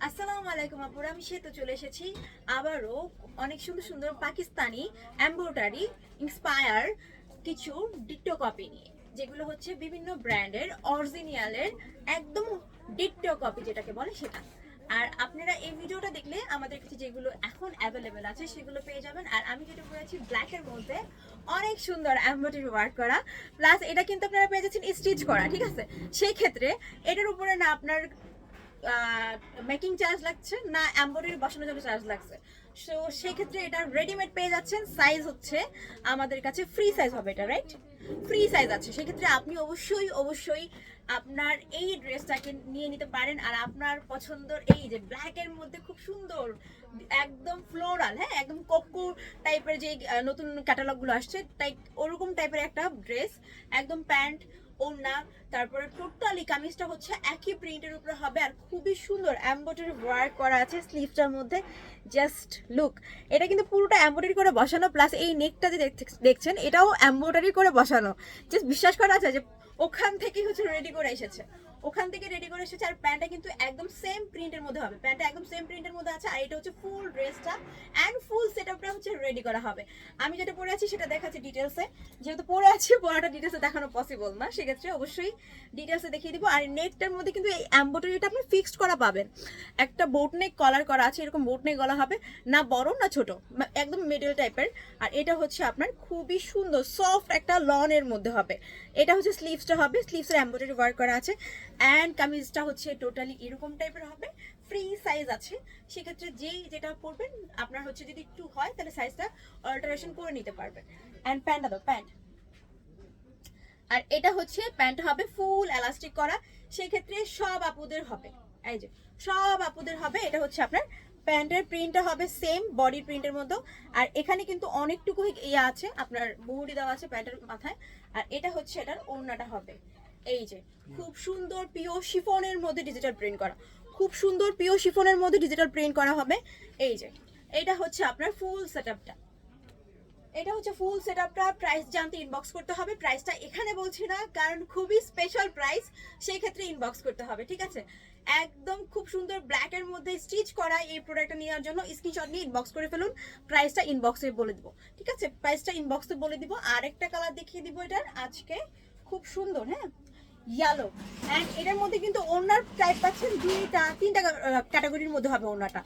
আসসালামু আলাইকুম আপুরা, আমি সে তো চলে এসেছি আবারও অনেক সুন্দর সুন্দর পাকিস্তানি এমব্রয়ডারি ইন্সপায়ার কিছু ডিক্টো কপি নিয়ে, যেগুলো হচ্ছে বিভিন্ন ব্র্যান্ডের অরিজিনালের একদম ডিক্টো কপি যেটাকে বলে সেটা। আর আপনারা এই ভিডিওটা দেখলে আমাদের কাছে যেগুলো এখন অ্যাভেলেবেল আছে সেগুলো পেয়ে যাবেন। আর আমি যেটা পরেছি ব্ল্যাকের মধ্যে অনেক সুন্দর এমব্রয়ডারি ওয়ার্ক করা, প্লাস এটা কিন্তু আপনারা পেয়ে যাচ্ছেন স্টিচ করা, ঠিক আছে। সেই ক্ষেত্রে এটার উপরে না আপনার মেকিং চার্জ লাগছে না এমব্রয়ডারি বসানোর জন্য চার্জ লাগছে। সো সেক্ষেত্রে এটা রেডিমেড পেয়ে যাচ্ছেন। সাইজ হচ্ছে আমাদের কাছে ফ্রি সাইজ হবে, এটা রাইট ফ্রি সাইজ আছে। সেক্ষেত্রে আপনি অবশ্যই অবশ্যই আপনার এই ড্রেসটাকে নিয়ে নিতে পারেন। আর আপনার পছন্দের এই যে ব্ল্যাকের মধ্যে খুব সুন্দর একদম ফ্লোরাল, হ্যাঁ একদম কোকো টাইপের যে নতুন ক্যাটালগুলো আসছে তাই ওরকম টাইপের একটা ড্রেস, একদম প্যান্ট ওড়না, তারপরে টোটালি কামিজটা হচ্ছে একই প্রিন্টের উপরে হবে আর খুবই সুন্দর এমব্রয়ডারি ওয়ার্ক করা আছে স্লিভসটার মধ্যে। জাস্ট লুক, এটা কিন্তু পুরোটা এমব্রয়ডারি করে বসানো, প্লাস এই নেকটা যে দেখছেন এটাও এমব্রয়ডারি করে বসানো। জাস্ট বিশ্বাস করা আছে যে ওখান থেকেই হচ্ছে রেডি করে এসেছে, ওখান থেকে রেডি করে এসেছে। আর প্যান্টটা কিন্তু একদম সেম প্রিন্টের মধ্যে হবে, প্যান্টটা একদম সেম প্রিন্টের মধ্যে আছে। আর এটা হচ্ছে ফুল ড্রেসটা অ্যান্ড ফুল সেটআপটা হচ্ছে রেডি করা হবে। আমি যেটা পরে আছি সেটা দেখাচ্ছি ডিটেলসে, যেহেতু পরে আছি পড়াটা ডিটেলসে দেখানো পসিবল না, সেক্ষেত্রে অবশ্যই ডিটেলসে দেখিয়ে দিব। আর নেকটার মধ্যে কিন্তু এই এমব্রয়ডারিটা আপনি ফিক্সড করা পাবেন। একটা বোট নেক কলার করা আছে, এরকম বোট নেক গলা হবে, না বড় না ছোট, একদম মিডল টাইপের। আর এটা হচ্ছে আপনার খুবই সুন্দর সফট একটা লনের মধ্যে হবে। এটা হচ্ছে স্লিভসটা হবে, স্লিভসের এমব্রয়ডারি ওয়ার্ক করা আছে। অ্যান্ড কামিজটা হচ্ছে টোটালি এরকম টাইপের হবে, ফ্রি সাইজ আছে। সেক্ষেত্রে যেই যেটা পরবেন আপনার হচ্ছে যদি একটু হয় তাহলে সাইজটা অল্টারেশন করে নিতে পারবেন। অ্যান্ড প্যান্টটা দাও প্যান্ট, আর এটা হচ্ছে প্যান্ট হবে ফুল এলাস্টিক করা, সেক্ষেত্রে সব আপুদের হবে। এই যে সব আপুদের হবে। এটা হচ্ছে আপনার প্যান্টের প্রিন্টটা হবে সেম বডি প্রিন্টের মতো। আর এখানে কিন্তু অনেকটুকু ইয়ে আছে, আপনার মুহুরি দেওয়া আছে প্যান্টের মাথায়। আর এটা হচ্ছে এটার ওড়নাটা হবে এই যে খুব সুন্দর পিওর শিফনের মধ্যে ডিজিটাল প্রিন্ট করা, খুব সুন্দর পিওর শিফনের মধ্যে ডিজিটাল প্রিন্ট করা হবে। এই যে এটা হচ্ছে আপনার ফুল সেটআপটা, এটা হচ্ছে ফুল সেটআপটা। প্রাইস জানতে ইনবক্স করতে হবে, প্রাইসটা এখানে বলছি না কারণ খুবই স্পেশাল প্রাইস, সেই ক্ষেত্রে ইনবক্স করতে হবে, ঠিক আছে। একদম খুব সুন্দর ব্ল্যাকের মধ্যে স্টিচ করা এই প্রোডাক্টটা নেওয়ার জন্য স্ক্রিনশট নিয়ে ইনবক্স করে ফেলুন, প্রাইসটা ইনবক্সে বলে দিব, ঠিক আছে। প্রাইসটা ইনবক্সে বলে দিব। আরেকটা কালার দেখিয়ে দিব এটার আজকে, খুব সুন্দর, হ্যাঁ ইয়েলো। অ্যান্ড এটার মধ্যে কিন্তু ওড়নার টাইপ পাচ্ছেন তিনটা ক্যাটাগরির মধ্যে হবে ওড়নাটা,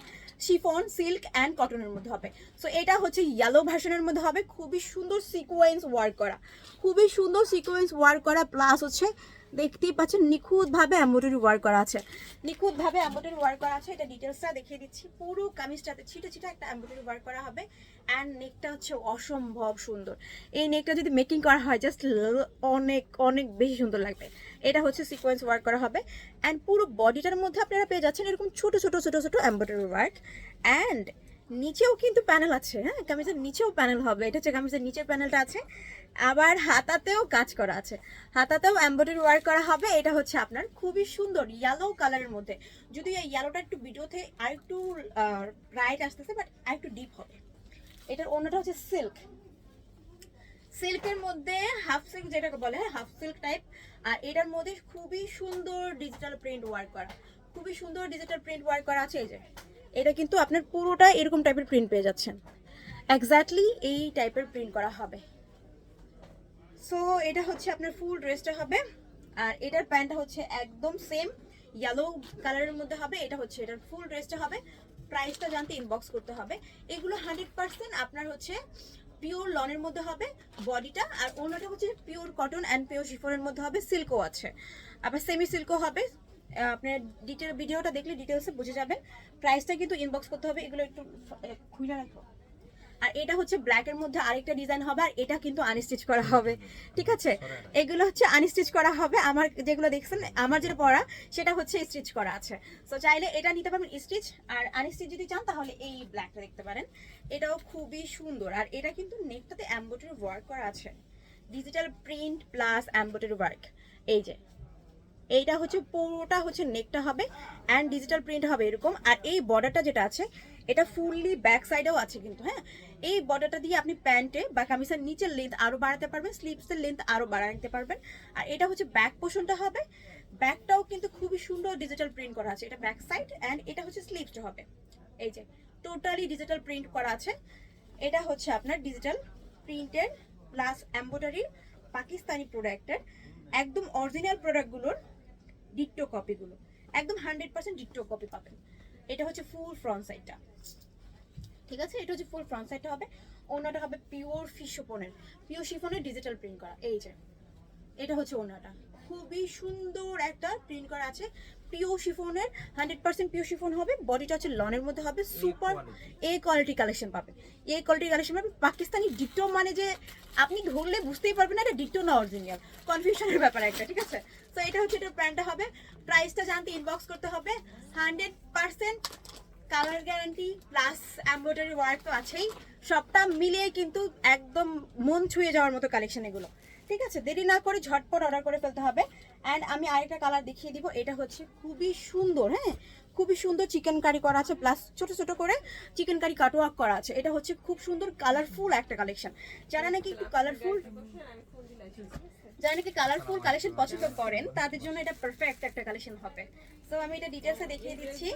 শিফন, সিল্ক অ্যান্ড কটনের মধ্যে হবে। সো এটা হচ্ছে ইয়েলো ভার্সনের মধ্যে হবে, খুবই সুন্দর সিকোয়েন্স ওয়ার্ক করা, খুবই সুন্দর সিকোয়েন্স ওয়ার্ক করা, প্লাস হচ্ছে দেখতেই পাচ্ছেন নিখুঁতভাবে এমব্রয়ডারি ওয়ার্ক করা আছে, নিখুঁতভাবে এমব্রয়ডারি ওয়ার্ক করা আছে। এটা ডিটেলসটা দেখিয়ে দিচ্ছি, পুরো কামিজটাতে ছিটে ছিটে একটা এমব্রয়ডারি ওয়ার্ক করা হবে। অ্যান্ড নেকটা হচ্ছে অসম্ভব সুন্দর, এই নেকটা যদি মেকিং করা হয় জাস্ট অনেক অনেক বেশি সুন্দর লাগবে। এটা হচ্ছে সিকোয়েন্স ওয়ার্ক করা হবে। অ্যান্ড পুরো বডিটার মধ্যে আপনারা পেয়ে যাচ্ছেন এরকম ছোট ছোট ছোট ছোট এমব্রয়ডারি ওয়ার্ক। অ্যান্ড নিচেও কিন্তু প্যানেল আছে, হ্যাঁ কামিজের নিচেও প্যানেল হবে, এটা হচ্ছে কামিজের নিচের প্যানেলটা আছে। আবার হাতাতেও কাজ করা আছে, হাতাতেও এমব্রয়ডারি ওয়ার্ক করা হবে। এটা হচ্ছে আপনার খুবই সুন্দর ইয়েলো কালারের মধ্যে, যদি এই ইয়েলোটা একটু ভিডিওতে আর একটু ব্রাইট আসতেছে বাট আর একটু ডিপ হবে। এটার অন্যটা হচ্ছে সিল্ক, সিল্কের মধ্যে হাফ সিল্ক যেটাকে বলে, হ্যাঁ হাফ সিল্ক টাইপ। আর এটার মধ্যে খুবই সুন্দর ডিজিটাল প্রিন্ট ওয়ার্ক করা, খুবই সুন্দর ডিজিটাল প্রিন্ট ওয়ার্ক করা আছে। এই যে এটা কিন্তু আপনার পুরোটা এরকম টাইপের প্রিন্ট পেয়ে যাচ্ছেন, এক্স্যাক্টলি এই টাইপের প্রিন্ট করা হবে। সো এটা হচ্ছে আপনার ফুল ড্রেসটা হবে। আর এটার প্যান্টটা হচ্ছে একদম সেম ইয়েলো কালারের মধ্যে হবে। এটা হচ্ছে এটার ফুল ড্রেসটা হবে। প্রাইসটা জানতে ইনবক্স করতে হবে। এগুলো 100% আপনার হচ্ছে পিওর লনের মধ্যে হবে বডিটা, আর অন্যটা হচ্ছে পিওর কটন অ্যান্ড পিওর শিফনের মধ্যে হবে, সিল্কও আছে, আবার সেমি সিল্কও হবে। আপনার ভিডিওটা দেখলে ডিটেলসে বুঝে যাবেন। প্রাইসটা কিন্তু ইনবক্স করতে হবে। এগুলো একটু খুলে রাখো। আর এটা হচ্ছে ব্ল্যাকের মধ্যে আরেকটা ডিজাইন হবে, আর এটা কিন্তু আনস্টিচ করা হবে, ঠিক আছে। এগুলো হচ্ছে আনস্টিচ করা হবে, আমার যেগুলো দেখছেন আমার যেটা পরা সেটা হচ্ছে স্টিচ করা আছে। সো চাইলে এটা নিতে পারবেন স্টিচ, আর আনস্টিচ যদি চান তাহলে এই ব্ল্যাকটা দেখতে পারেন, এটাও খুবই সুন্দর। আর এটা কিন্তু নেকটাতে এমব্রয়ডারি ওয়ার্ক করা আছে, digital print plus embroidery work. এই যে এইটা হচ্ছে পুরোটা হচ্ছে নেকটা হবে অ্যান্ড ডিজিটাল প্রিন্ট হবে এরকম। আর এই বর্ডারটা যেটা আছে এটা ফুললি ব্যাক সাইডেও আছে কিন্তু, হ্যাঁ এই বর্ডারটা দিয়ে আপনি প্যান্টে বা কামিজের নিচের লেন্থ আরো বাড়াতে পারবেন, স্লিভসের লেন্থ আরো বাড়াতে পারবেন। আর এটা হচ্ছে ব্যাক পোর্শনটা হবে, ব্যাকটাও কিন্তু খুবই সুন্দর ডিজিটাল প্রিন্ট করা আছে, এটা ব্যাক সাইড অ্যান্ড এটা হচ্ছে স্লিভসটা হবে। এই যে টোটালি ডিজিটাল প্রিন্ট করা আছে। এটা হচ্ছে আপনার digital printed plus embroidery Pakistani প্রোডাক্টের একদম অরিজিনাল প্রোডাক্টগুলোর ডিট্টো কপিগুলো, একদম 100% ডিট্টো কপি পাবেন। এটা হচ্ছে ফুল ফ্রন্ট সাইডটা, ঠিক আছে? এটা হচ্ছে ফুল ফ্রন্ট সাইডটা হবে। ওনাটা হবে পিওর শিফনের ডিজিটাল প্রিন্ট করা। এই যে এটা হচ্ছে ওনাটা, খুবই সুন্দর একটা প্রিন্ট করা আছে পিওর শিফনের, 100% পিওর শিফন হবে। বডিটা হচ্ছে লনের মধ্যে হবে, সুপার এ কোয়ালিটি কালেকশন পাবেন। এ কোয়ালিটি কালেকশন পাবেন পাকিস্তানি ডিট্টো, মানে যে আপনি ধরলে বুঝতেই পারবেন না এটা ডিট্টো না অরিজিনাল, কনফিউশনের ব্যাপার একটা, ঠিক আছে? তো এটা হচ্ছে এটার ব্র্যান্ডটা হবে। প্রাইসটা জানতে ইনবক্স করতে হবে। 100% colour guarantee plus embroidery work তো আছেই, সবটা মিলিয়ে কিন্তু একদম মন ছুঁয়ে যাওয়ার মতো কালেকশন এগুলো, ঠিক আছে? দেরি না করে ঝটপট অর্ডার করে ফেলতে হবে। অ্যান্ড আমি আরেকটা কালার দেখিয়ে দিব, এটা হচ্ছে খুবই সুন্দর, হ্যাঁ খুবই সুন্দর চিকেন কারি করা আছে, প্লাস ছোট ছোট করে চিকেন কারি কাটওয়ার্ক করা আছে। এটা হচ্ছে খুব সুন্দর কালারফুল একটা কালেকশন। যারা নাকি একটু কালারফুল কালেকশন পছন্দ করেন তাদের জন্য এটা পারফেক্ট একটা কালেকশন হবে। সো আমি এটা ডিটেইলসে দেখিয়ে দিচ্ছি।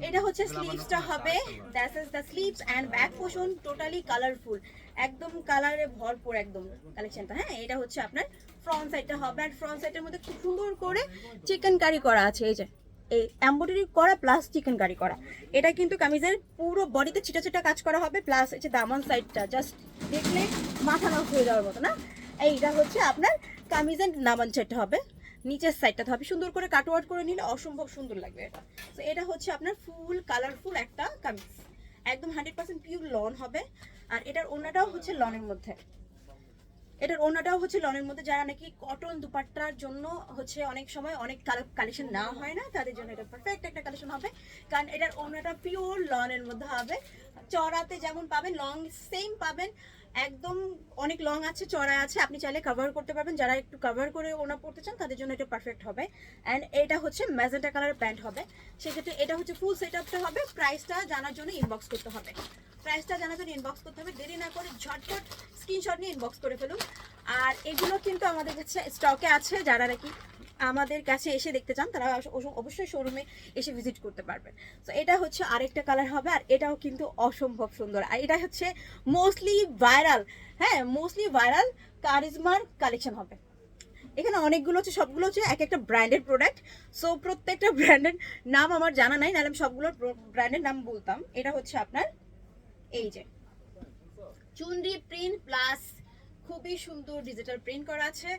এটা হচ্ছে স্লিভসটা হবে, that is the sleeves and back portion totally colourful, একদম কালারে ভরপুর একদম কালেকশনটা। হ্যাঁ, এটা হচ্ছে আপনার ফ্রন্ট সাইডটা হবে, আর ফ্রন্ট সাইডের মধ্যে খুব সুন্দর করে চিকেন কারি করা আছে। এই যে এই এমব্রয়ডারি করা প্লাস চিকেন কারি করা, এটা কিন্তু কামিজের পুরো বডিতে ছিটা ছিটা কাজ করা হবে। প্লাস এই যে দামান সাইডটা জাস্ট দেখলে মাথা নষ্ট হয়ে যাওয়ার মতো না। এইটা হচ্ছে আপনার কামিজের নামান সাইডটা হবে, নিচের সাইডটা হবে সুন্দর করে কাটওয়ার্ক করে নিলে অসম্ভব সুন্দর লাগবে এটা। তো এটা হচ্ছে আপনার ফুল কালারফুল একটা কামিজ, একদম 100% পিওর লন হবে। আর এটার ওড়নাটাও হচ্ছে লনের মধ্যে, যারা নাকি কটন দুপাট্টার জন্য হচ্ছে অনেক সময় অনেক কালেকশন না হয় না, তাদের জন্য এটা পারফেক্ট একটা কালেকশন হবে। কারণ এটার ওড়নাটা পিওর লনের মধ্যে হবে, চড়াতে যেমন পাবেন লং সেম পাবেন, একদম অনেক লং আছে, চড়া আছে, আপনি চাইলে কভার করতে পারবেন। যারা একটু কভার করে ওড়না পড়তে চান তাদের জন্য এটা পারফেক্ট হবে। অ্যান্ড এটা হচ্ছে ম্যাজেন্টা কালারের প্যান্ট হবে, সেক্ষেত্রে এটা হচ্ছে ফুল সেট আপটা হবে। প্রাইসটা জানার জন্য ইনবক্স করতে হবে, দেরি না করে ঝটপট স্ক্রিনশট নিয়ে ইনবক্স করে ফেলুন। আর এগুলো কিন্তু আমাদের কাছে স্টকে আছে, যারা নাকি আমাদের কাছে এসে দেখতে চান তারা অবশ্যই শোরুমে এসে ভিজিট করতে পারবেন। তো এটা হচ্ছে আরেকটা কালার হবে, আর এটাও কিন্তু অসম্ভব সুন্দর। আর এটা হচ্ছে মোস্টলি ভাইরাল কারিজমার কালেকশন হবে। এখানে অনেকগুলো হচ্ছে, সবগুলো হচ্ছে এক একটা ব্র্যান্ডেড প্রোডাক্ট। সো প্রত্যেকটা ব্র্যান্ডের নাম আমার জানা নাই, নাহলে আমি সবগুলোর ব্র্যান্ডের নাম বলতাম। এটা হচ্ছে আপনার এই যে চুনরি প্রিন্ট প্লাস খুবই সুন্দর ডিজিটাল প্রিন্ট করা আছে।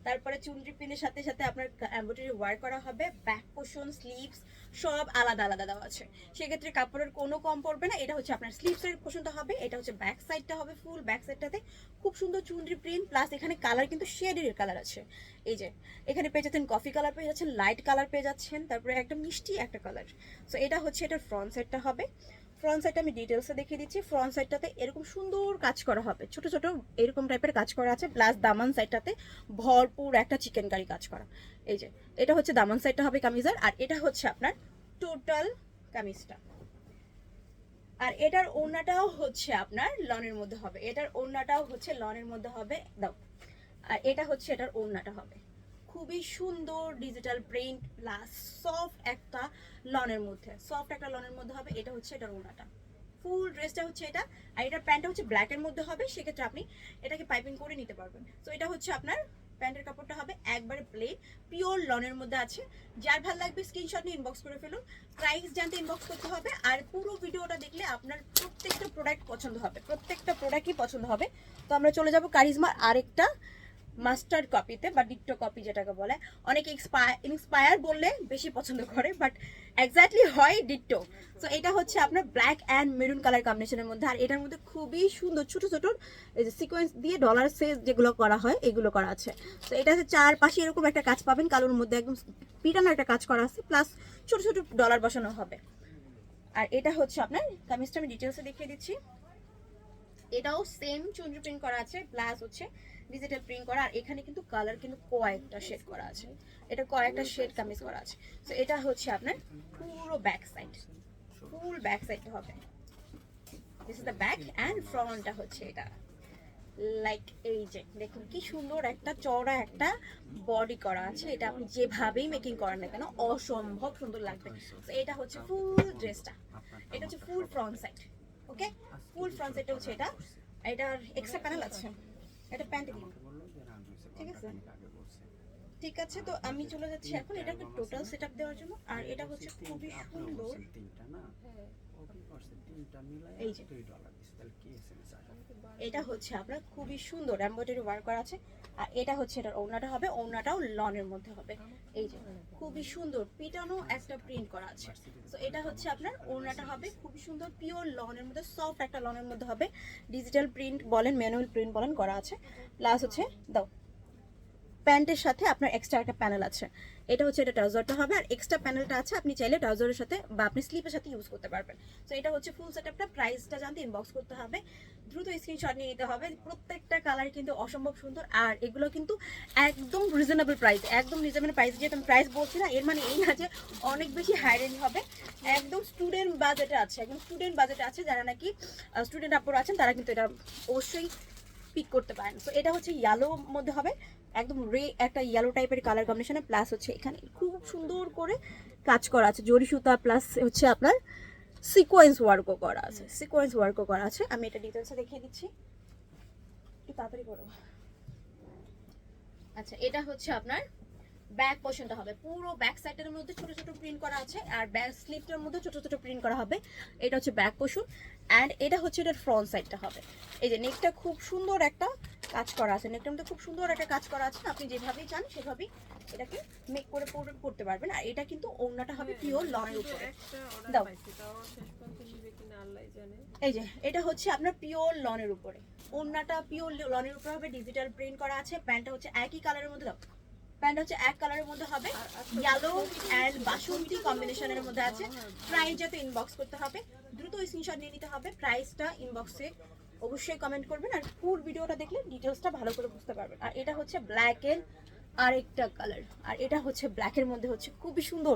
তারপরে চুনরি প্রিন্টের সাথে সাথে আপনার এমব্রয়ডারি ওয়ার্ক করা হবে, ব্যাক পোর্শন স্লিভস সব আলাদা আলাদা দেওয়া আছে, সেক্ষেত্রে কাপড়ের কোনো কম পড়বে না। এটা হচ্ছে আপনার স্লিভসের পোর্শনটা হবে, এটা হচ্ছে ব্যাক সাইডটা হবে, ফুল ব্যাক সাইডটাতে খুব সুন্দর চুনরি প্রিন্ট প্লাস এখানে কালার কিন্তু শেডের কালার আছে। এই যে এখানে পেয়ে যাচ্ছেন কফি কালার, পেয়ে যাচ্ছেন লাইট কালার, পেয়ে যাচ্ছেন তারপরে একটা মিষ্টি একটা কালার। সো এটা হচ্ছে এটার ফ্রন্ট সাইডটা হবে। ফ্রন্ট সাইডটা আমি ডিটেলসে দেখিয়ে দিচ্ছি। ফ্রন্ট সাইডটাতে এরকম সুন্দর কাজ করা হবে, ছোট ছোট এরকম টাইপের কাজ করা আছে, প্লাস দামান সাইডটাতে ভরপুর একটা চিকেন কারি কাজ করা। এই যে এটা হচ্ছে দামান সাইডটা হবে কামিজের, আর এটা হচ্ছে আপনার টোটাল কামিজটা। আর এটার ওড়নাটাও হচ্ছে আপনার লনের মধ্যে হবে, দাও। আর এটা হচ্ছে এটার ওড়নাটা হবে, খুবই সুন্দর ডিজিটাল প্রিন্ট প্লাস সফট একটা লনের মধ্যে হবে। এটা হচ্ছে এটার ওড়নাটা, ফুল ড্রেসটা হচ্ছে এটা। আর এটার প্যান্টটা হচ্ছে ব্ল্যাকের মধ্যে হবে, সেক্ষেত্রে আপনি এটাকে পাইপিং করে নিতে পারবেন। তো এটা হচ্ছে আপনার প্যান্টের কাপড়টা হবে একবারে প্লেন পিওর লনের মধ্যে আছে। যার ভালো লাগবে স্ক্রিনশট নিয়ে ইনবক্স করে ফেলুন। প্রাইস জানতে ইনবক্স করতে হবে। আর পুরো ভিডিওটা দেখলে আপনার প্রত্যেকটা প্রোডাক্টই পছন্দ হবে। তো আমরা চলে যাব কারিজমার আরেকটা মাস্টার্ড কপিতে বা ডিক্টো কপি যেটাকে বলে। অনেকে ইন্সপায়ার বললে বেশি পছন্দ করে, বাট এক্স্যাক্টলি হয় ডিক্টো। সো এটা হচ্ছে আপনার ব্ল্যাক অ্যান্ড মেরুন কালার কম্বিনেশনের মধ্যে, আর এটার মধ্যে খুবই সুন্দর ছোট ছোট এই যে সিকোয়েন্স দিয়ে ডলার সেজ যেগুলো করা হয় এগুলো করা আছে। তো এটা হচ্ছে চারপাশে এরকম একটা কাজ পাবেন, কালোর মধ্যে একদম পিটানো একটা কাজ করা আছে, প্লাস ছোট ছোট ডলার বসানো হবে। আর এটা হচ্ছে আপনার কামিজটা আমি ডিটেলসে দেখিয়ে দিচ্ছি। এটাও সেম চুনরি প্রিন্ট করা আছে, প্লাস হচ্ছে ডিজিটাল প্রিন্ট করা। আর এখানে কিন্তু কালার কিন্তু কয়েকটা শেড করা আছে, এটা কয়েকটা শেড কামিজ করা আছে। তো এটা হচ্ছে আপনার পুরো ব্যাক সাইড, ফুল ব্যাক সাইডটা হবে। This is the back and ফ্রন্টটা হচ্ছে এটা। লাইক এই যে দেখুন কি সুন্দর একটা চওড়া একটা বডি করা আছে, এটা আপনি যেভাবেই মেকিং করেন না কেন অসম্ভব সুন্দর লাগবে। তো এটা হচ্ছে ফুল ড্রেসটা, এটা হচ্ছে ফুল ফ্রন্ট সাইড। ওকে, ফুল ফ্রন্ট সাইডটা হচ্ছে এটা, এটার এক্সট্রা প্যানেল আছে, এটা প্যান্টে দিন। ঠিক আছে, ঠিক আছে, তো আমি চলে যাচ্ছি এখন এটাকে টোটাল সেটআপ দেওয়ার জন্য। আর এটা হচ্ছে খুবই সুন্দর, এই যে এটা হচ্ছে আপনার খুবই সুন্দর এমব্রয়ডারি ওয়ার্ক করা আছে। আর এটা হচ্ছে এটার ওড়নাটা হবে, ওড়নাটাও লনের মধ্যে হবে, এই যে খুবই সুন্দর পিটানো একটা প্রিন্ট করা আছে। তো এটা হচ্ছে আপনার ওড়নাটা হবে খুবই সুন্দর পিওর লনের মধ্যে, সফট একটা লনের মধ্যে হবে, ডিজিটাল প্রিন্ট বলেন ম্যানুয়াল প্রিন্ট বলেন করা আছে। প্লাস হচ্ছে দাও প্যান্টের সাথে আপনার এক্সট্রা একটা প্যানেল আছে, এটা হচ্ছে এটা ট্রাউজারটা হবে। আর এক্সট্রা প্যানেলটা আছে, আপনি চাইলে ট্রাউজারের সাথে বা আপনি স্লিপের সাথে ইউজ করতে পারবেন। তো এটা হচ্ছে ফুল সেটআপটা। প্রাইসটা জানতে ইনবক্স করতে হবে, দ্রুত স্ক্রিনশট নিয়ে নিতে হবে। প্রত্যেকটা কালার কিন্তু অসম্ভব সুন্দর, আর এগুলো কিন্তু একদম রিজনেবল প্রাইস, একদম রিজনেবল প্রাইস। যেহেতু আমি প্রাইস বলছি না, এর মানে এই না যে অনেক বেশি হাই রেঞ্জ হবে, একদম স্টুডেন্ট বাজেটে আছে, একদম স্টুডেন্ট বাজেটে আছে। যারা নাকি স্টুডেন্ট আপুরা আছেন তারা কিন্তু এটা অবশ্যই পিক করতে পারেন। সো এটা হচ্ছে ইয়েলো মধ্যে হবে, একদম রে একটা ইয়েলো টাইপের কালার কম্বিনেশনে। প্লাস হচ্ছে এখানে খুব সুন্দর করে কাজ করা আছে জরি সুতা, প্লাস হচ্ছে আপনার সিকোয়েন্স ওয়ার্কও করা আছে, সিকোয়েন্স ওয়ার্কও করা আছে। আমি এটা ডিটেলসে দেখিয়ে দিচ্ছি, একটু তাড়াতাড়ি করো। আচ্ছা, এটা হচ্ছে আপনার ব্যাক পোর্শনটা হবে, পুরো ব্যাক সাইডের মধ্যে ছোট ছোট প্রিন্ট করা আছে, আর ব্যাক স্লিভটার মধ্যে ছোট ছোট প্রিন্ট করা হবে। এটা হচ্ছে ব্যাক পোর্শন, অ্যান্ড এটা হচ্ছে এটার ফ্রন্ট সাইডটা হবে। এই যে নেকটা খুব সুন্দর একটা কাজ করা আছে, নেকটার মধ্যে খুব সুন্দর একটা কাজ করা আছে, আপনি যেভাবেই চান সেভাবেই এটাকে মেক করে করতে পারবেন। আর এটা কিন্তু ওড়নাটা হবে পিওর লনের উপরে। দাও, এই যে এটা হচ্ছে আপনার পিওর লনের উপরে, ওড়নাটা পিওর লনের উপরে হবে, ডিজিটাল প্রিন্ট করা আছে। প্যান্টটা হচ্ছে একই কালারের মধ্যে, দাও প্যান্টটা হচ্ছে এক কালারের মধ্যে হবে, ইয়েলো এন্ড বাসন্তী কম্বিনেশনের মধ্যে আছে। প্রাইস যাতে ইনবক্স করতে হবে, দ্রুত স্ক্রিনশট নিয়ে নিতে হবে। প্রাইসটা ইনবক্সে অবশ্যই কমেন্ট করবেন, আর ফুল ভিডিওটা দেখলে ডিটেলসটা ভালো করে বুঝতে পারবেন। আর এটা হচ্ছে ব্ল্যাক এর আরেকটা কালার, আর এটা হচ্ছে ব্ল্যাকের মধ্যে হচ্ছে খুবই সুন্দর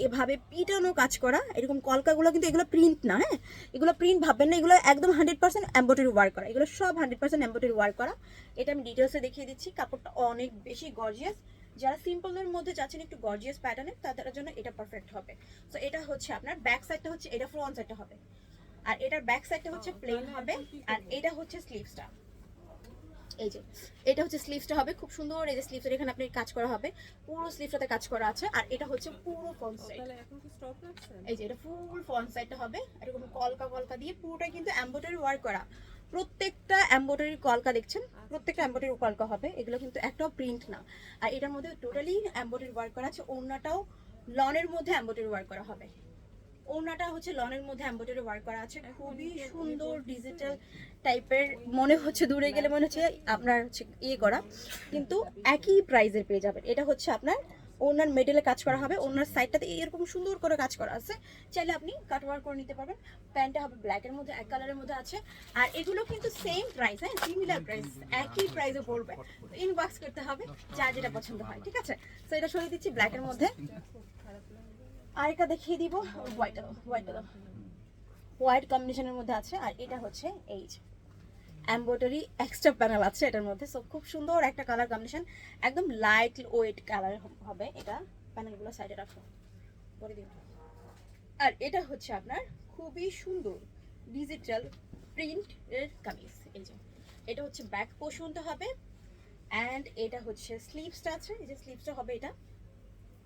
এভাবে পিটানো কাজ করা, এরকম কলকাগুলো কিন্তু এগুলো প্রিন্ট না, হ্যাঁ এগুলো প্রিন্ট ভাববেন না, এগুলো একদম 100% এমব্রয়ডারি ওয়ার্ক করা, এগুলো সব 100% এমব্রয়ডারি ওয়ার্ক করা। এটা আমি ডিটেলসে দেখিয়ে দিচ্ছি, কাপড়টা অনেক বেশি গর্জিয়াস। যারা সিম্পলের মধ্যে যাচ্ছেন একটু গর্জিয়াস প্যাটার্নের, তাদের জন্য এটা পারফেক্ট হবে। সো এটা হচ্ছে আপনার ব্যাক সাইডটা হচ্ছে, এটা ফ্রন্ট সাইডটা হবে, আর এটার ব্যাক সাইডটা হচ্ছে প্লেন হবে, আর এটা হচ্ছে স্লিভসটা। এই যে এটা হচ্ছে স্লিভসটা হবে খুব সুন্দর, এই যে স্লিভসের এখানে আপনি কাজ করা হবে, পুরো স্লিভসটাতে কাজ করা আছে। আর এটা হচ্ছে পুরো ফ্রন্ট সাইড, এই যে এটা ফুল ফ্রন্ট সাইডটা হবে এরকম কলকা কলকা দিয়ে, পুরোটাই কিন্তু এমব্রয়ডারি ওয়ার্ক করা। প্রত্যেকটা এমব্রয়ডারি কলকা দেখছেন, প্রত্যেকটা এমব্রয়ডারি কলকা হবে, এগুলো কিন্তু একটাও প্রিন্ট না। আর এটার মধ্যে টোটালি এমব্রয়ডারি ওয়ার্ক করা আছে। ওড়নাটাও লনের মধ্যে এমব্রয়ডারি ওয়ার্ক করা হবে, ওড়নাটা হচ্ছে লনের মধ্যে এমব্রয়ডারি ওয়ার্ক করা আছে, খুবই সুন্দর ডিজিটাল টাইপের। মনে হচ্ছে দূরে গেলে মনে হচ্ছে আপনার হচ্ছে ইয়ে করা, কিন্তু একই প্রাইজের পেয়ে যাবেন। এটা হচ্ছে আপনার ওনার মেডেলে কাজ করা হবে, ওনার সাইডটাতে এরকম সুন্দর করে কাজ করা আছে, চাইলে আপনি কাট ওয়ার্ক করে নিতে পারবেন। প্যান্টটা হবে ব্ল্যাকের মধ্যে, এক কালারের মধ্যে আছে। আর এগুলো কিন্তু সেম প্রাইস, হ্যাঁ সিমিলার প্রাইস, একই প্রাইসে পড়বে। ইনবক্স করতে হবে যার যেটা পছন্দ হয়, ঠিক আছে। তো এটা সরিয়ে দিচ্ছি ব্ল্যাকের মধ্যে, আরেকটা দেখিয়ে দিব হোয়াইট, হোয়াইট কম্বিনেশনের মধ্যে আছে। আর এটা হচ্ছে এই যে এমব্রয়ডারি এক্সট্রা প্যানেল আছে এটার মধ্যে। সো খুব সুন্দর একটা কালার কম্বিনেশন, একদম লাইট ওয়েট কালার হবে এটা। প্যানেলগুলো সাইডে রাখো, পরে দিন। আর এটা হচ্ছে আপনার খুবই সুন্দর ডিজিটাল প্রিন্ট এর কামিজ। এই যে এটা হচ্ছে ব্যাক পোর্শনটা হবে, অ্যান্ড এটা হচ্ছে স্লিভসটা আছে, এই যে স্লিভসটা হবে,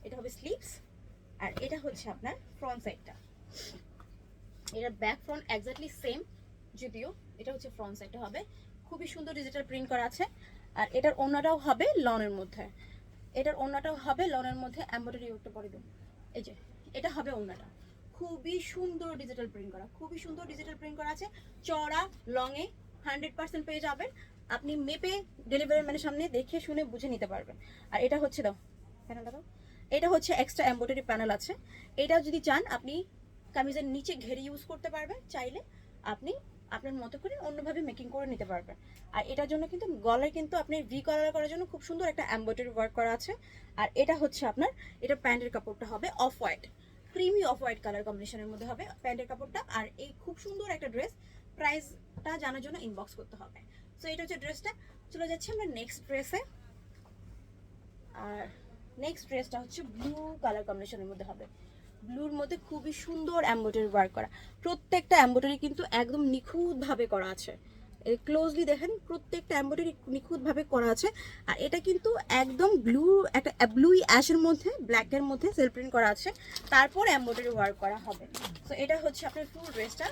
এটা হবে স্লিভস। আর এটা হচ্ছে আপনার ফ্রন্ট সাইডটা, এটার ব্যাক ফ্রন্ট এক্স্যাক্টলি সেম, যদিও এটা হচ্ছে ফ্রন্ট সাইডটা হবে, খুবই সুন্দর ডিজিটাল প্রিন্ট করা আছে। আর এটার ওড়নাটাও হবে লনের মধ্যে, এটার ওড়নাটাও হবে লনের মধ্যে, এমব্রয়ডারি ওয়ার্কটা পরে দিন। এই যে এটা হবে ওড়নাটা, খুবই সুন্দর ডিজিটাল প্রিন্ট করা, খুবই সুন্দর ডিজিটাল প্রিন্ট করা আছে। চড়া লংয়ে 100% পেয়ে যাবেন, আপনি মেপে ডেলিভারি ম্যানের সামনে দেখে শুনে বুঝে নিতে পারবেন। আর এটা হচ্ছে দাও প্যানেলটা দাও, এটা হচ্ছে এক্সট্রা এমব্রয়ডারি প্যানেল আছে। এটা যদি চান আপনি কামিজের নিচে ঘেরে ইউজ করতে পারবেন, চাইলে আপনি আপনার মতো করে অন্যভাবে মেকিং করে নিতে পারবেন। আর এটার জন্য কিন্তু গলায় কিন্তু আপনি ভি কলার করার জন্য খুব সুন্দর একটা এমব্রয়ডারি ওয়ার্ক করা আছে। আর এটা হচ্ছে আপনার, এটা প্যান্টের কাপড়টা হবে off white, creamy off white colour কম্বিনেশনের মধ্যে হবে প্যান্টের কাপড়টা। আর এই খুব সুন্দর একটা ড্রেস, প্রাইস দামটা জানার জন্য ইনবক্স করতে হবে। সো এটা হচ্ছে ড্রেসটা। চলে যাচ্ছি আমরা নেক্সট ড্রেসে। আর নেক্সট ড্রেসটা হচ্ছে ব্লু কালার কম্বিনেশনের মধ্যে হবে। ব্লুর মধ্যে খুবই সুন্দর এমব্রয়ডারি ওয়ার্ক করা, প্রত্যেকটা এমব্রয়ডারি কিন্তু একদম নিখুঁতভাবে করা আছে। ক্লোজলি দেখেন, প্রত্যেকটা এমব্রয়ডারি নিখুঁতভাবে করা আছে। আর এটা কিন্তু একদম ব্লু, একটা ব্লুই অ্যাশের মধ্যে ব্ল্যাকের মধ্যে সেল প্রিন্ট করা আছে, তারপর এমব্রয়ডারি ওয়ার্ক করা হবে। সো এটা হচ্ছে আপনার ফুল ড্রেসটা।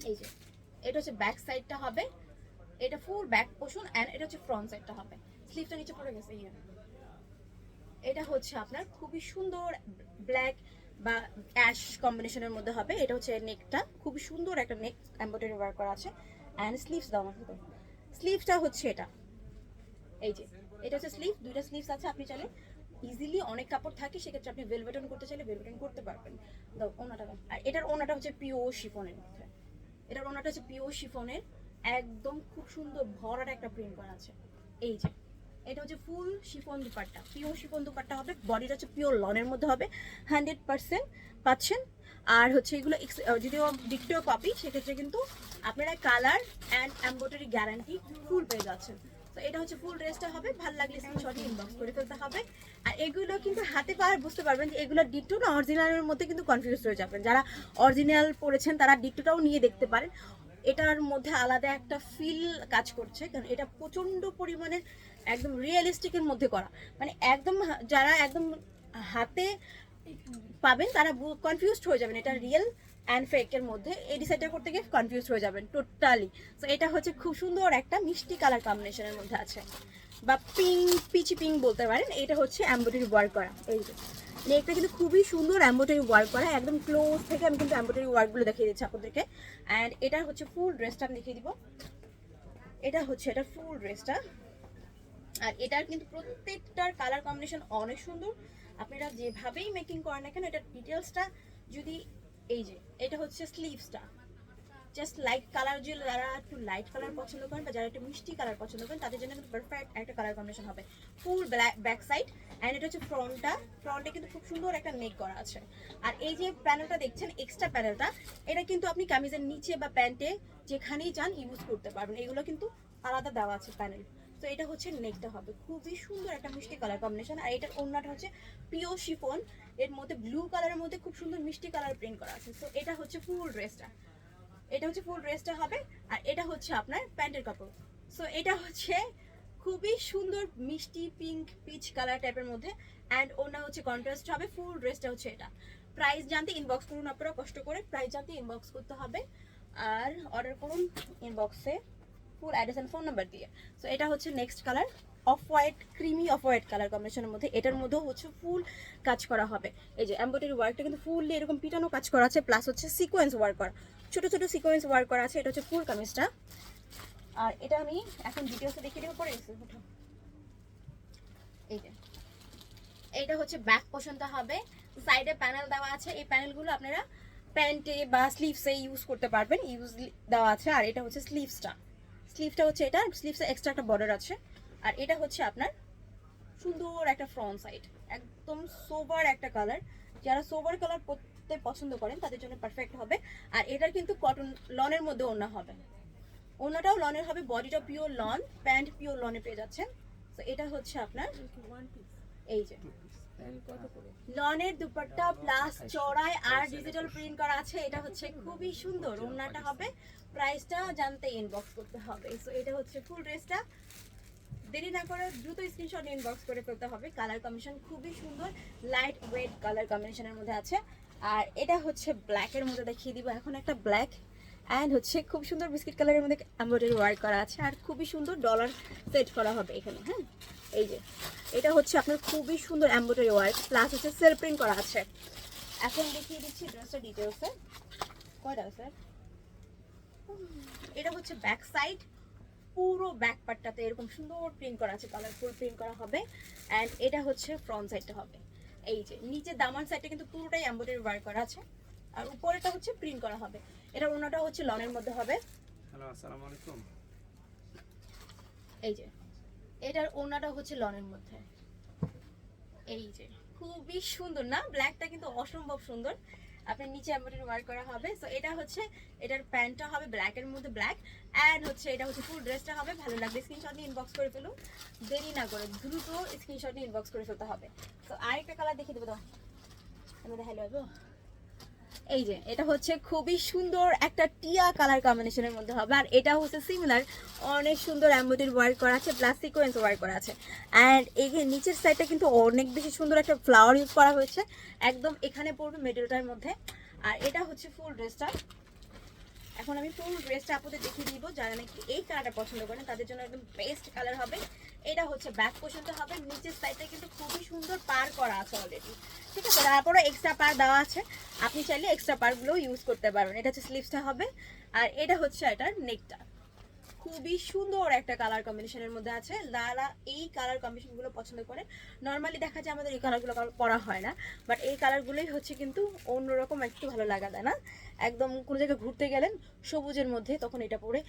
এই যে এটা হচ্ছে ব্যাক সাইডটা হবে, এটা ফুল ব্যাক পোর্শন, এন্ড এটা হচ্ছে ফ্রন্ট সাইডটা হবে। স্লিভটা নিচে পড়ে গেছে। এটা হচ্ছে আপনার খুবই সুন্দর ব্ল্যাক বা অ্যাশ কম্বিনেশনের মধ্যে হবে। এটা হচ্ছে নেকটা, খুবই সুন্দর একটা নেক এমব্রয়ডারি ওয়ার্ক করা আছে। অ্যান্ড স্লিভস দাও আমাকে। স্লিভসটা হচ্ছে এটা, এই যে এটা হচ্ছে স্লিভ, দুইটা স্লিভস আছে। আপনি চাইলে ইজিলি অনেক কাপড় থাকে, সেক্ষেত্রে আপনি ভেলভেটন করতে চাইলে ভেলভেটন করতে পারবেন। দাও ওনাটা দাও। আর এটার ওনাটা হচ্ছে পিওর শিফনের মধ্যে, এটার ওনাটা হচ্ছে পিওর শিফনের, একদম খুব সুন্দর ভরাট একটা প্রিন্ট করা আছে। এই যে এটা হচ্ছে full chiffon dupatta, pure chiffon dupatta হবে। বডিটা হচ্ছে পিওর লনের মধ্যে হবে, 100% পাচ্ছেন। আর হচ্ছে এগুলো যদিও ডিক্টেও কপি, সেক্ষেত্রে কিন্তু আপনারা কালার অ্যান্ড এমব্রয়ডারি গ্যারান্টি ফুল পেয়ে যাচ্ছেন। তো এটা হচ্ছে ফুল ড্রেসটা হবে। ভালো লাগলে স্ক্রিনশট ইনবক্স করে ফেলতে হবে। আর এগুলো কিন্তু হাতে পাওয়ার বুঝতে পারবেন যে এগুলো ডিক্টো না অরিজিনালের মধ্যে কিন্তু কনফিউজ হয়ে যাবেন। যারা অরিজিনাল পড়েছেন তারা ডিক্টোটাও নিয়ে দেখতে পারেন, এটার মধ্যে আলাদা একটা ফিল কাজ করছে, কারণ এটা প্রচন্ড পরিমাণে একদম রিয়েলিস্টিকের মধ্যে করা। মানে একদম যারা একদম হাতে পাবেন তারা কনফিউজড হয়ে যাবেন, এটা রিয়েল অ্যান্ড ফেকের মধ্যে এই ডিসাইডটা করতে গিয়ে কনফিউজড হয়ে যাবেন টোটালি। সো এটা হচ্ছে খুব সুন্দর একটা মিষ্টি কালার কম্বিনেশনের মধ্যে আছে, বা পিঙ্ক, পিচি পিঙ্ক বলতে পারেন। এটা হচ্ছে এমব্রয়ডারি ওয়ার্ক করা। এই যে নেকটা কিন্তু খুবই সুন্দর এমব্রয়ডারি ওয়ার্ক করা, একদম ক্লোজ থেকে আমি কিন্তু এমব্রয়ডারি ওয়ার্কগুলো দেখিয়ে দিচ্ছি আপনাদেরকে। অ্যান্ড এটা হচ্ছে ফুল ড্রেসটা, আমি দেখিয়ে দিব। এটা হচ্ছে এটা ফুল ড্রেসটা। আর এটার কিন্তু প্রত্যেকটার কালার কম্বিনেশন অনেক সুন্দর। আপনারা যেভাবেই মেকিং করেন না কেন, এটার ডিটেলসটা যদি, এই যে এটা হচ্ছে স্লিভসটা, জাস্ট লাইট কালার, যে যারা একটু লাইট কালার পছন্দ করেন বা যারা একটু মিষ্টি কালার পছন্দ করেন তাদের জন্য কিন্তু পারফেক্ট একটা কালার কম্বিনেশন হবে। ফুল ব্যাক সাইড, অ্যান্ড এটা হচ্ছে ফ্রন্টটা। ফ্রন্টে কিন্তু খুব সুন্দর একটা নেক করা আছে। আর এই যে প্যানেলটা দেখছেন, এক্সট্রা প্যানেলটা, এটা কিন্তু আপনি কামিজের নিচে বা প্যান্টে যেখানেই যান ইউজ করতে পারবেন। এগুলো কিন্তু আলাদা দেওয়া আছে প্যানেল। তো এটা হচ্ছে নেকটা হবে, খুবই সুন্দর একটা মিষ্টি কালার কম্বিনেশন। আর এটার ওড়নাটা হচ্ছে পিওর শিফন, এর মধ্যে ব্লু কালারের মধ্যে খুব সুন্দর মিষ্টি কালার প্রিন্ট করা আছে। তো এটা হচ্ছে ফুল ড্রেসটা, এটা হচ্ছে ফুল ড্রেসটা হবে। আর এটা হচ্ছে আপনার প্যান্টের কাপড়। সো এটা হচ্ছে খুবই সুন্দর মিষ্টি পিঙ্ক পিচ কালার টাইপের মধ্যে, অ্যান্ড ওনা হচ্ছে কন্ট্রাস্ট হবে। ফুল ড্রেসটা হচ্ছে এটা। প্রাইস জানতে ইনবক্স করুন, আপনারা কষ্ট করে প্রাইস জানতে ইনবক্স করতে হবে। আর অর্ডার করুন ইনবক্সে full address and phone number দিয়ে। সো এটা হচ্ছে next colour, off white, creamy off white colour কম্বিনেশনের মধ্যে। এটার মধ্যেও হচ্ছে ফুল কাজ করা হবে। এই যে এমব্রয়ডারি ওয়ার্কটা কিন্তু ফুললি এরকম পিটানো কাজ করা আছে, প্লাস হচ্ছে সিকোয়েন্স ওয়ার্ক করা, ছোট ছোট সিকোয়েন্স ওয়ার্ক করা আছে। এটা হচ্ছে ফুল কামিজটা। আর এটা আমি এখন ডিটেলসে দেখিয়ে দেবো, পরে এসে ওঠো। এই যে এইটা হচ্ছে ব্যাক পোর্শনটা হবে, সাইডে প্যানেল দেওয়া আছে। এই প্যানেলগুলো আপনারা প্যান্টে বা স্লিভসে ইউজ করতে পারবেন, ইউজ দেওয়া আছে। আর এটা হচ্ছে স্লিভসটা, স্লিভটা হচ্ছে এটা, স্লিভসে এক্সট্রা একটা বর্ডার আছে। আর এটা হচ্ছে আপনার সুন্দর একটা ফ্রন্ট সাইড, একদম সোবার একটা কালার। যারা সোবার কালার পরতে পছন্দ করেন তাদের জন্য পারফেক্ট হবে। আর এটার কিন্তু কটন লনের মধ্যে ওড়না হবে, ওড়নাটাও লনের হবে, বডিটা পিওর লন, প্যান্ট পিওর লনে পেয়ে যাচ্ছেন। তো এটা হচ্ছে আপনার এই যে লনের দুপাট্টা প্লাস চড়াই আর ডিজিটাল প্রিন্ট করা আছে। এটা হচ্ছে খুবই সুন্দর, ওড়নাটা হবে। প্রাইসটা জানতে ইনবক্স করতে হবে। সো এটা হচ্ছে ফুল ড্রেসটা। দেরি না করে দ্রুত স্ক্রিনশট ইনবক্স করে ফেলতে হবে। কালার কম্বিনেশন খুবই সুন্দর, লাইট ওয়েট কালার কম্বিনেশনের মধ্যে আছে। আর এটা হচ্ছে ব্ল্যাকের মধ্যে দেখিয়ে দিব এখন, একটা ব্ল্যাক অ্যান্ড হচ্ছে খুব সুন্দর বিস্কিট কালারের মধ্যে এমব্রয়ডারি ওয়ার্ক করা আছে। আর খুবই সুন্দর ডলার সেট করা হবে এখানে। হ্যাঁ, এই যে এটা হচ্ছে আপনার খুবই সুন্দর এমব্রয়ডারি ওয়ার্ক, প্লাস হচ্ছে সেলফ প্রিন্ট করা আছে। এখন দেখিয়ে দিচ্ছি ড্রেসটা ডিটেলসে। কয়টা স্যার? এটা হচ্ছে ব্যাক সাইড, পুরো ব্যাক পার্টটাতে এরকম সুন্দর প্রিন্ট করা আছে, কালারফুল প্রিন্ট করা হবে। অ্যান্ড এটা হচ্ছে ফ্রন্ট সাইডটা হবে। এই যে নিচে দামান সাইডটা কিন্তু পুরোটাই এমব্রয়ডারি ওয়ার্ক করা আছে, আর উপরেটা হচ্ছে প্রিন্ট করা হবে। এটা ওনাটা হচ্ছে লনের মধ্যে হবে। হ্যালো, আসসালামু আলাইকুম। এই যে এটার ওনাটা হচ্ছে লনের মধ্যে। এই যে খুবই সুন্দর না, ব্ল্যাকটা কিন্তু অসম্ভব সুন্দর। আপনার নিচে এমব্রয়ডারি ওয়ার্ক করা হবে। সো এটা হচ্ছে এটার প্যান্টটা হবে ব্ল্যাক এর মধ্যে ব্ল্যাক, অ্যান্ড হচ্ছে এটা হচ্ছে ফুল ড্রেসটা হবে। ভালো লাগবে স্ক্রিনশট নিয়ে ইনবক্স করে ফেলুন, দেরি না করে দ্রুত স্ক্রিনশট নিয়ে ইনবক্স করে ফেলতে হবে। তো আরেকটা কালার দেখিয়ে দেবো, তো আমাদের হ্যালো হবো। এই যে এটা হচ্ছে খুবই সুন্দর একটা টিয়া কালার কম্বিনেশনের মধ্যে হবে, আর এটা হচ্ছে সিমিলার অনেক সুন্দর এমব্রয়ডারি ওয়ার্ক করা আছে, প্লাস সিকোয়েন্স ওয়ার্ক করা আছে। অ্যান্ড এই যে নিচের সাইডটা কিন্তু অনেক বেশি সুন্দর একটা ফ্লাওয়ার ইউজ করা হয়েছে, একদম এখানে পড়বে মিডলটার মধ্যে। আর এটা হচ্ছে ফুল ড্রেসটা। এখন আমি ফুল ড্রেসটা আপনাদের দেখিয়ে দিব, যারা নাকি এই কালারটা পছন্দ করেন তাদের জন্য একদম বেস্ট কালার হবে। এটা হচ্ছে ব্যাক পোর্শনটা হবে, নিচের সাইডটা কিন্তু খুবই সুন্দর পার করা আছে অলরেডি, ঠিক আছে। তারপরে এক্সট্রা পার দেওয়া আছে, আপনি চাইলে এক্সট্রা পারগুলো ইউজ করতে পারবেন। এটা হচ্ছে স্লিভসটা হবে, আর এটা হচ্ছে এটার নেকটা। খুবই সুন্দর একটা কালার কম্বিনেশনের মধ্যে আছে। যারা এই কালার কম্বিনেশনগুলো পছন্দ করে, নর্মালি দেখা যায় আমাদের এই কালারগুলো পরা হয় না, বাট এই কালারগুলোই হচ্ছে কিন্তু অন্যরকম একটু ভালো লাগা দেয় না। একদম কোনো জায়গায় ঘুরতে গেলেন সবুজের মধ্যে, তখন এটা পরে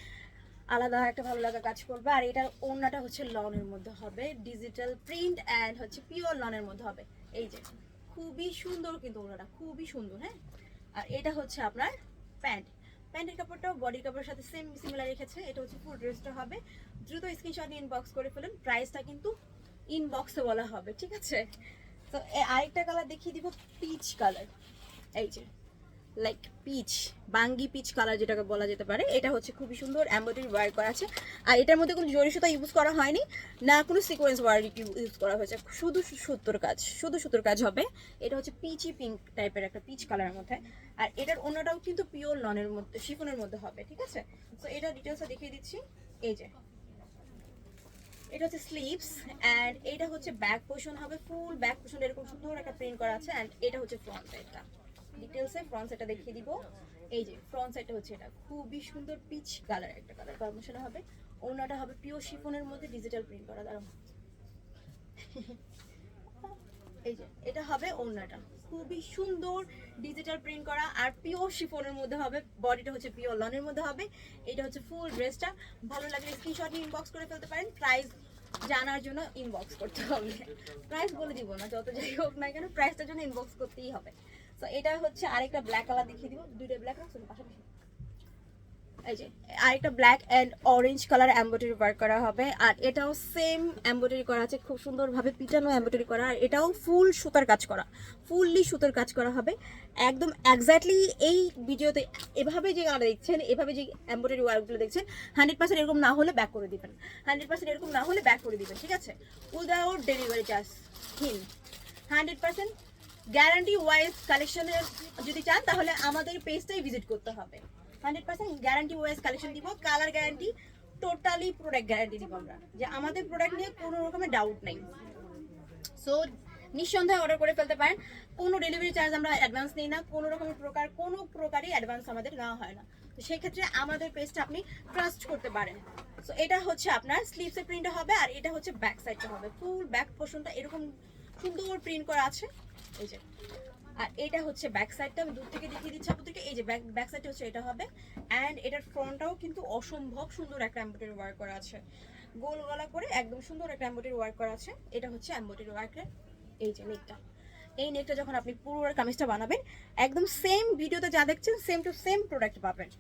আলাদা একটা ভালো লাগা কাজ করবে। আর এটার ওড়নাটা হচ্ছে লনের মধ্যে হবে, ডিজিটাল প্রিন্ট অ্যান্ড হচ্ছে পিওর লনের মধ্যে হবে। এই যে খুবই সুন্দর কিন্তু ওড়নাটা খুবই সুন্দর, হ্যাঁ। আর এটা হচ্ছে আপনার প্যান্ট, প্যান্টের কাপড়টাও বডির কাপড়ের সাথে সেম সিমিলার রেখেছে। এটা হচ্ছে ফুল ড্রেসটা হবে। দ্রুত স্ক্রিনশট নিয়ে ইনবক্স করে ফেলুন, প্রাইসটা কিন্তু ইনবক্সে বলা হবে, ঠিক আছে। তো আরেকটা কালার দেখিয়ে দিব, পিচ কালার। এই যে লাইক পিচ, বাঙ্গি পিচ কালার যেটাকে বলা যেতে পারে। এটা হচ্ছে খুবই সুন্দর এমব্রয়ডারি ওয়ার্ক করা আছে, আর এটার মধ্যে কোনো জরি সুতা ইউজ করা হয়নি, না কোনো সিকোয়েন্স ওয়ার্ক ইউজ করা হয়েছে, শুধু সুতোর কাজ হবে। এটা হচ্ছে পিচি পিঙ্ক টাইপের একটা পিচ কালারের মধ্যে। আর এটার অন্যটাও কিন্তু পিওর লনের মধ্যে, শিফনের মধ্যে হবে, ঠিক আছে। তো এটা ডিটেলসটা দেখিয়ে দিচ্ছি। এই যে এটা হচ্ছে স্লিভস, অ্যান্ড এটা হচ্ছে ব্যাক পোর্শন হবে, ফুল ব্যাক পোর্শন এরকম সুন্দর একটা প্রিন্ট করা আছে। অ্যান্ড এটা হচ্ছে ফ্রন্ট সাইডটা, ডিটেলসে ফ্রন্ট সাইডটা দেখিয়ে দিব। এই যে ফ্রন্ট সাইডটা হচ্ছে এটা খুবই সুন্দর পিচ কালার একটা কালার কম্বিনেশন হবে। ওড়নাটা হবে পিওর শিফনের মধ্যে ডিজিটাল প্রিন্ট করা, দাঁড়াও। এই যে এটা হবে ওড়নাটা, খুবই সুন্দর ডিজিটাল প্রিন্ট করা আর পিওর শিফনের মধ্যে হবে। বডিটা হচ্ছে পিওর লনের মধ্যে হবে। এটা হচ্ছে ফুল ড্রেসটা। ভালো লাগলে স্ক্রিনশট নিয়ে ইনবক্স করে ফেলতে পারেন। প্রাইস জানার জন্য ইনবক্স করতে হবে, প্রাইস বলে দিব না, যত যাই হোক না কেন প্রাইসটার জন্য ইনবক্স করতেই হবে। তো এটা হচ্ছে আরেকটা ব্ল্যাক কালার দেখিয়ে দিব, দুইটা ব্ল্যাক রাখছেন পাশাপাশি। এই যে আরেকটা black and orange colour embroidery work করা হবে, আর এটাও সেম এমব্রয়ডারি করা আছে, খুব সুন্দরভাবে পিটানো এমব্রয়ডারি করা। আর এটাও ফুল সুতার কাজ করা, ফুললি সুতার কাজ করা হবে একদম এক্স্যাক্টলি। এই ভিডিওতে এভাবে যে কালার দেখছেন, এভাবে যে এমব্রয়ডারি ওয়ার্কগুলো দেখছেন, 100% এরকম না হলে ব্যাক করে দিবেন, 100% এরকম না হলে ব্যাক করে দিবেন, ঠিক আছে। উইদাউট ডেলিভারি চার্জ হিন 100% গ্যারান্টি ওয়াইজ কালেকশনের যদি চান তাহলে আমাদের পেজটাই ভিজিট করতে হবে। 100% গ্যারান্টি ওয়াইজ কালেকশন দিব, colour guarantee, totally product guarantee দিব আমরা, যে আমাদের প্রোডাক্ট নিয়ে কোনো রকমের ডাউট নেই। সো নিঃসন্দেহে অর্ডার করে ফেলতে পারেন। কোনো ডেলিভারি চার্জ আমরা অ্যাডভান্স নিই না, কোনো রকমের কোনো প্রকারই অ্যাডভান্স আমাদের নেওয়া হয় না। তো সেক্ষেত্রে আমাদের পেজটা আপনি ট্রাস্ট করতে পারেন। সো এটা হচ্ছে আপনার স্লিভসের প্রিন্ট হবে, আর এটা হচ্ছে ব্যাক সাইডটা হবে, ফুল ব্যাক পোর্শনটা এরকম সুন্দর প্রিন্ট করা আছে। এই যে আর এটা হচ্ছে ব্যাক সাইডটা, আমি দূর থেকে দেখিয়ে দিচ্ছি আপনাদেরকে। এই যে ব্যাক সাইডটা হচ্ছে এটা হবে, অ্যান্ড এটার ফ্রন্টটাও কিন্তু অসম্ভব সুন্দর একটা এমব্রয়ডারি ওয়ার্ক করা আছে, গোল গলা করে একদম সুন্দর একটা এমব্রয়ডারি ওয়ার্ক করা আছে। এটা হচ্ছে এমব্রয়ডারি ওয়ার্কের এই যে নেকটা। এই নেকটা যখন আপনি পুরো কামিজটা বানাবেন, একদম সেম ভিডিওতে যা দেখছেন সেম টু সেম প্রোডাক্ট পাবেন।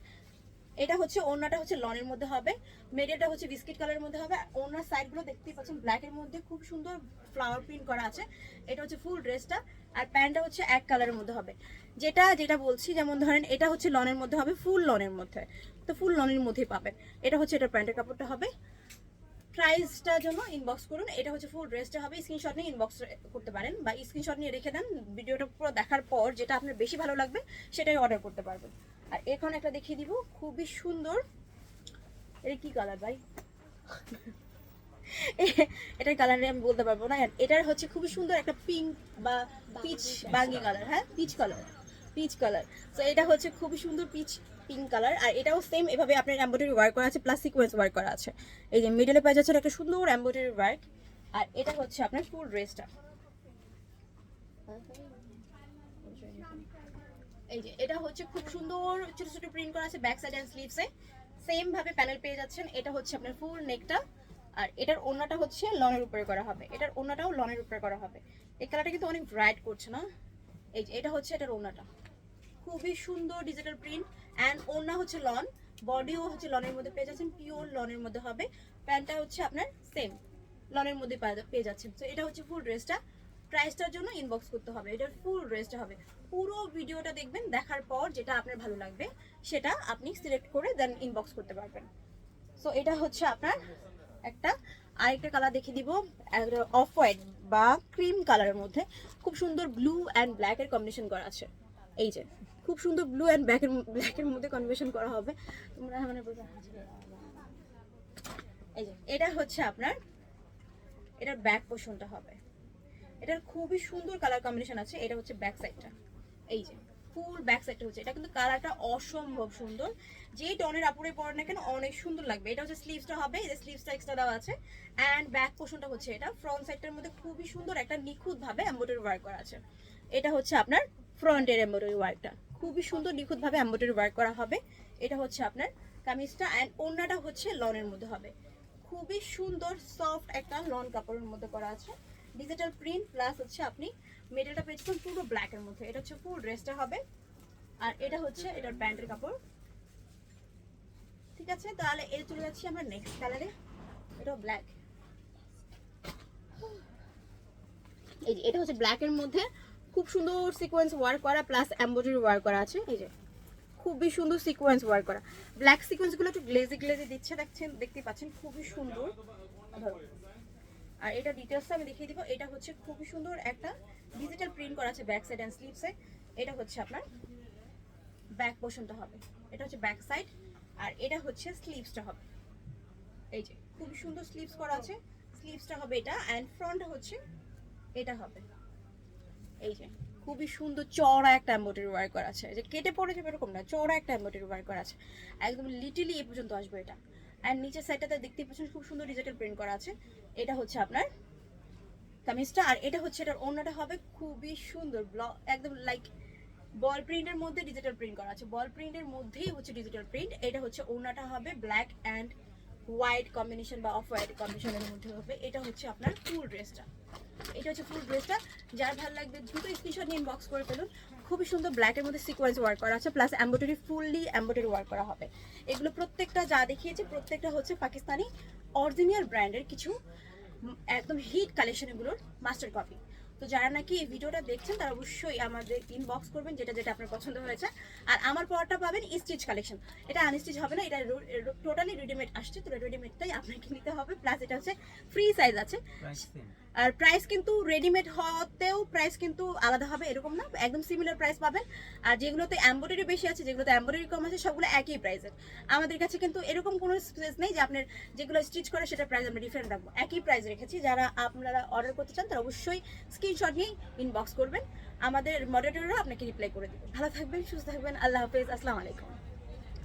এটা হচ্ছে ওড়নাটা হচ্ছে লনের মধ্যে হবে, মেটেরিয়ালটা হচ্ছে বিস্কিট কালারের মধ্যে হবে। ওড়নার সাইডগুলো দেখতেই পাচ্ছেন ব্ল্যাকের মধ্যে খুব সুন্দর ফ্লাওয়ার প্রিন্ট করা আছে। এটা হচ্ছে ফুল ড্রেসটা, আর প্যান্টটা হচ্ছে এক কালারের মধ্যে হবে। যেটা বলছি, যেমন ধরেন এটা হচ্ছে লনের মধ্যে হবে, ফুল লনের মধ্যে, তো ফুল লনের মধ্যেই পাবেন। এটা হচ্ছে এটা প্যান্টের কাপড়টা হবে। প্রাইসটার জন্য ইনবক্স করুন। এটা হচ্ছে ফুল ড্রেসটা হবে, স্ক্রিনশট নিয়ে ইনবক্স করতে পারেন বা স্ক্রিনশট নিয়ে রেখে দেন। ভিডিওটা পুরো দেখার পর যেটা আপনার বেশি ভালো লাগবে সেটাই অর্ডার করতে পারবেন। আর এখন একটা দেখিয়ে দিব, খুবই সুন্দর। এটা কি কালার ভাই? এটার কালার আমি বলতে পারবো না। এটার হচ্ছে খুবই সুন্দর একটা পিঙ্ক বা পিচ বাঙ্গি কালার, হ্যাঁ পিচ কালার। তো এটা হচ্ছে খুবই সুন্দর পিঙ্ক কালার, আর এটাও সেম এভাবে আপনার এমব্রয়ডারি ওয়ার্ক করা আছে, প্লাস সিকোয়েন্স ওয়ার্ক করা আছে। এই যে মিডলে পেয়ে যাচ্ছে একটা সুন্দর এমব্রয়ডারি ওয়ার্ক, আর এটা হচ্ছে আপনার ফুল ড্রেসটা। এই যে এটা হচ্ছে খুব সুন্দর ছোট ছোট প্রিন্ট করা আছে ব্যাক সাইড এন্ড স্লিভসে, সেম ভাবে প্যানেল পেয়ে যাচ্ছেন। এটা হচ্ছে আপনার ফুল নেকটা, আর এটার ওড়নাটা হচ্ছে লনের উপরে করা হবে, এটার ওড়নাটাও লনের উপরে করা হবে। এই কালারটা কিন্তু অনেক ব্রাইট করছে না। এই যে এটা হচ্ছে এটার ওড়নাটা, খুবই সুন্দর ডিজিটাল প্রিন্ট অ্যান্ড ওড়না হচ্ছে লন, বডিও হচ্ছে লনের মধ্যে পেয়ে যাচ্ছেন, পিওর লনের মধ্যে হবে। প্যান্টটা হচ্ছে আপনার সেম লনের মধ্যে পেয়ে যাচ্ছেন। তো এটা হচ্ছে ফুল ড্রেসটা। প্রাইসটার জন্য ইনবক্স করতে হবে, এটার ফুল ড্রেসটা হবে। পুরো ভিডিওটা দেখবেন, দেখার পর যেটা আপনার ভালো লাগবে সেটা আপনি সিলেক্ট করে দেন ইনবক্স করতে পারবেন। সো এটা হচ্ছে আপনার একটা আরেকটা কালার দেখিয়ে দিব, অফ হোয়াইট বা ক্রিম কালারের মধ্যে খুব সুন্দর ব্লু অ্যান্ড ব্ল্যাকের কম্বিনেশন করা আছে। এই যে খুব সুন্দর ব্লু অ্যান্ড ব্ল্যাকের মধ্যে কম্বিনেশন করা হবে। তোমরা মানে এই যে এটা হচ্ছে আপনার এটার ব্যাক পোর্শনটা হবে, এটার খুবই সুন্দর কালার কম্বিনেশন আছে। এটা হচ্ছে ব্যাক সাইডটা, এই যে ফুল ব্যাক সাইডটা হচ্ছে, এটা কিন্তু কালারটা অসম্ভব সুন্দর। যেই টনের আপুরে পরে না কেন অনেক সুন্দর লাগবে। এটা হচ্ছে স্লিভসটা হবে, এই যে স্লিভসটা এক্সট্রা দেওয়া আছে অ্যান্ড ব্যাক পোর্শনটা হচ্ছে এটা। ফ্রন্ট সাইডটার মধ্যে খুবই সুন্দর একটা নিখুঁত ভাবে এমব্রয়ডারি ওয়ার্ক করা আছে। এটা হচ্ছে আপনার ফ্রন্টের এমব্রয়ডারি ওয়ার্কটা, খুবই সুন্দর নিখুঁত ভাবে এমব্রয়ডারি ওয়ার্ক করা হবে। এটা হচ্ছে আপনার কামিজটা অ্যান্ড ওড়নাটা হচ্ছে লনের মধ্যে হবে, খুবই সুন্দর সফট একটা লন কাপড়ের মধ্যে করা আছে। ডিজিটাল প্রিন্ট প্লাস হচ্ছে আপনি মেটেরিয়ালটা পেয়েছেন পুরো ব্ল্যাকের মধ্যে। এটা হচ্ছে ফুল ড্রেসটা হবে আর এটা হচ্ছে এটার প্যান্টের কাপড়। ঠিক আছে, তাহলে এর চলে যাচ্ছি আমরা নেক্সট কালারে। এটা ব্ল্যাক, এই যে এটা হচ্ছে ব্ল্যাকের মধ্যে খুব সুন্দর সিকোয়েন্স ওয়ার্ক করা প্লাস এমব্রয়ডারি ওয়ার্ক করা আছে। এই যে খুবই সুন্দর সিকোয়েন্স ওয়ার্ক করা, ব্ল্যাক সিকোয়েন্সগুলো একটু গ্লেজি গ্লেজি দিচ্ছে, দেখতে পাচ্ছেন খুবই সুন্দর। আর এটা ডিটেলসটা আমি দেখিয়ে দিব। এটা হচ্ছে খুবই সুন্দর একটা ডিজিটাল প্রিন্ট করা আছে ব্যাক সাইড এন্ড স্লিভসে। এটা হচ্ছে আপনার ব্যাক পোর্শনটা হবে, এটা হচ্ছে ব্যাক সাইড আর এটা হচ্ছে স্লিভসটা হবে। এই যে খুবই সুন্দর স্লিভস করা আছে, স্লিভসটা হবে এটা অ্যান্ড ফ্রন্ট হচ্ছে এটা হবে। এই যে খুবই সুন্দর চওড়া একটা এমব্রয়ডারি ওয়ার্ক করা আছে, যে কেটে পড়ে যাবে এরকম না, চওড়া একটা এমব্রয়ডারি ওয়ার্ক করা আছে, একদম লিটিলি এ পর্যন্ত আসবে এটা। অ্যান্ড নিচের সাইডটাতে দেখতে পাচ্ছেন খুব সুন্দর ডিজিটাল প্রিন্ট করা আছে। এটা হচ্ছে আপনার কামিজটা আর এটা হচ্ছে এটার ওড়নাটা হবে খুবই সুন্দর একদম লাইক বল প্রিন্টের মধ্যে ডিজিটাল প্রিন্ট করা আছে, বল প্রিন্টের মধ্যেই হচ্ছে ডিজিটাল প্রিন্ট। এটা হচ্ছে ওড়নাটা হবে ব্ল্যাক অ্যান্ড হোয়াইট কম্বিনেশন বা অফ হোয়াইট কম্বিনেশনের মধ্যে হবে। এটা হচ্ছে আপনার ফুল ড্রেসটা, এটা হচ্ছে ফুল ড্রেসটা। যার ভালো লাগবে দ্রুত স্ক্রিনশট নিয়ে ইনবক্স করে ফেলুন। খুবই সুন্দর ব্ল্যাকের মধ্যে সিকোয়েন্স ওয়ার্ক করা আছে plus embroidery fully embroidery work করা হবে। এগুলো প্রত্যেকটা যা দেখিয়েছি প্রত্যেকটা হচ্ছে পাকিস্তানি অরিজিনাল ব্র্যান্ডের কিছু একদম হিট কালেকশন, এগুলোর মাস্টার কপি। তো যারা নাকি এই ভিডিওটা দেখছেন তারা অবশ্যই আমাদের ইনবক্স করবেন যেটা যেটা আপনার পছন্দ হয়েছে। আর আমার পরটা পাবেন স্টিচ কালেকশন, এটা আনস্টিচ হবে না, এটা টোটালি রেডিমেড আসছে, তো রেডিমেডটাই আপনাকে নিতে হবে। প্লাস এটা হচ্ছে ফ্রি সাইজ আছে আর প্রাইস কিন্তু রেডিমেড হতেও প্রাইস কিন্তু আলাদা হবে এরকম না, একদম সিমিলার প্রাইস পাবেন। আর যেগুলোতে এমব্রয়ডারি বেশি আছে, যেগুলোতে এমব্রয়ডারি কম আছে, সবগুলো একই প্রাইসের। আমাদের কাছে কিন্তু এরকম কোনো স্পেস নেই যে আপনার যেগুলো স্টিচ করে সেটা প্রাইস আমরা ডিফারেন্ট রাখবো, একই প্রাইস রেখেছি। যারা আপনারা অর্ডার করতে চান তারা অবশ্যই স্ক্রিনশট নিয়ে ইনবক্স করবেন, আমাদের মডারেটররা আপনাকে রিপ্লাই করে দেবে। ভালো থাকবেন, সুস্থ থাকবেন, আল্লাহ হাফেজ, আসসালামু আলাইকুম।